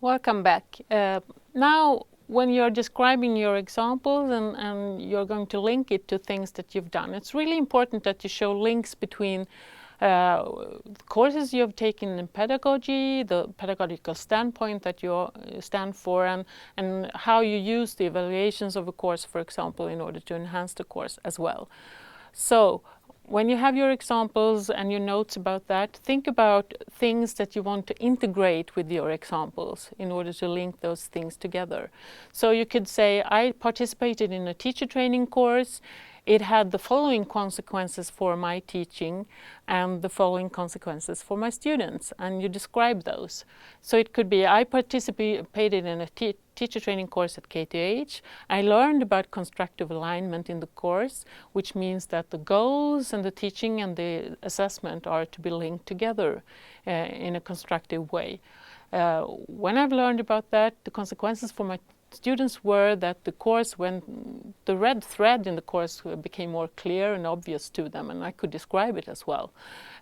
Welcome back. Now, when you're describing your examples and you're going to link it to things that you've done, it's really important that you show links between courses you have taken in pedagogy, the pedagogical standpoint that you stand for, and how you use the evaluations of a course, for example, in order to enhance the course as well. So, when you have your examples and your notes about that, think about things that you want to integrate with your examples in order to link those things together. So you could say, I participated in a teacher training course. It had the following consequences for my teaching and the following consequences for my students, and you describe those. So it could be, I participated in a teacher training course at KTH. I learned about constructive alignment in the course, which means that the goals and the teaching and the assessment are to be linked together in a constructive way. When I've learned about that, the consequences for my students were that the course, when the red thread in the course became more clear and obvious to them, and I could describe it as well.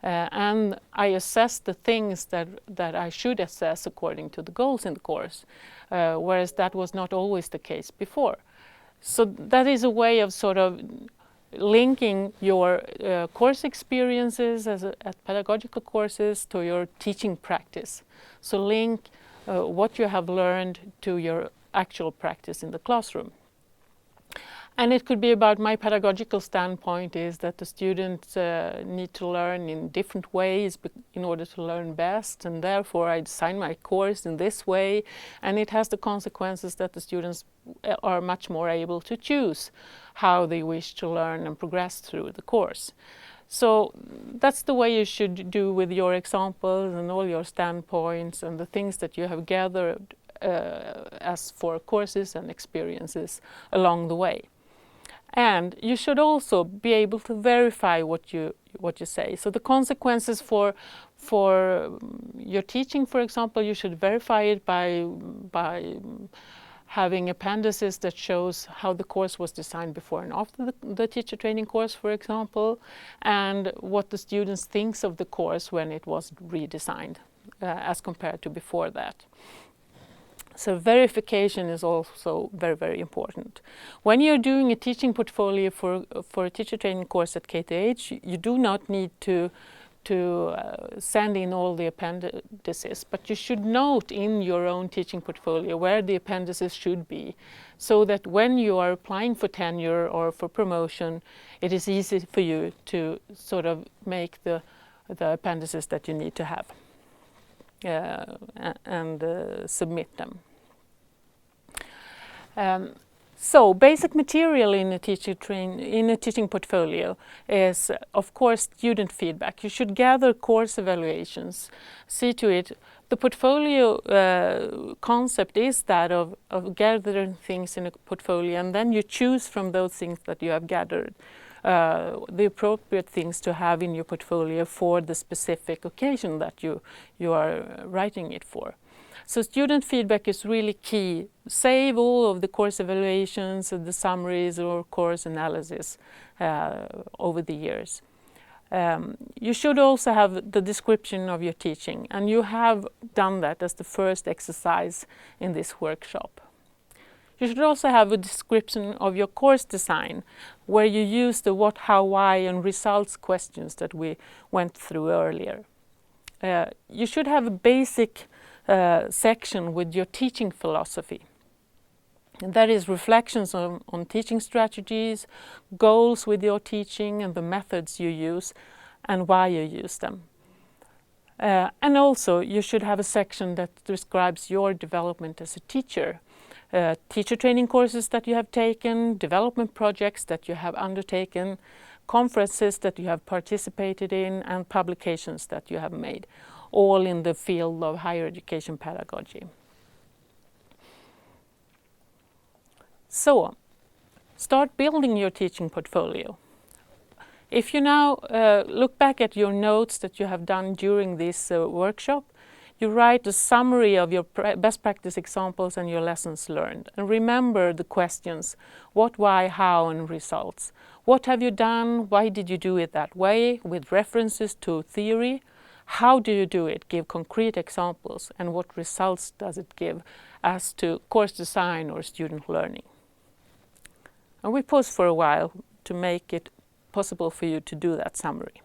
And I assessed the things that I should assess according to the goals in the course, whereas that was not always the case before. So that is a way of sort of linking your course experiences as pedagogical courses to your teaching practice. So link what you have learned to your actual practice in the classroom. And it could be about my pedagogical standpoint is that the students need to learn in different ways in order to learn best, and therefore I design my course in this way, and it has the consequences that the students are much more able to choose how they wish to learn and progress through the course. So that's the way you should do with your examples and all your standpoints and the things that you have gathered as for courses and experiences along the way. And you should also be able to verify what you say. So the consequences for your teaching, for example, you should verify it by having appendices that shows how the course was designed before and after the teacher training course, for example, and what the students thinks of the course when it was redesigned as compared to before that. So verification is also very, very important. When you're doing a teaching portfolio for a teacher training course at KTH, you do not need to send in all the appendices, but you should note in your own teaching portfolio where the appendices should be, so that when you are applying for tenure or for promotion, it is easy for you to sort of make the appendices that you need to have. And submit them. So basic material in a teaching portfolio is, of course, student feedback. You should gather course evaluations. See to it. The portfolio concept is that of gathering things in a portfolio, and then you choose from those things that you have gathered the appropriate things to have in your portfolio for the specific occasion that you are writing it for. So student feedback is really key. Save all of the course evaluations, the summaries or course analysis over the years. You should also have the description of your teaching, and you have done that as the first exercise in this workshop. You should also have a description of your course design, where you use the what, how, why, and results questions that we went through earlier. You should have a basic section with your teaching philosophy. And that is reflections on teaching strategies, goals with your teaching, and the methods you use, and why you use them. And also, you should have a section that describes your development as a teacher. Teacher training courses that you have taken, development projects that you have undertaken, conferences that you have participated in, and publications that you have made, all in the field of higher education pedagogy. So, start building your teaching portfolio. If you now look back at your notes that you have done during this workshop, you write a summary of your best practice examples and your lessons learned. And remember the questions: what, why, how, and results. What have you done? Why did you do it that way? With references to theory. How do you do it? Give concrete examples, and what results does it give as to course design or student learning? And we pause for a while to make it possible for you to do that summary.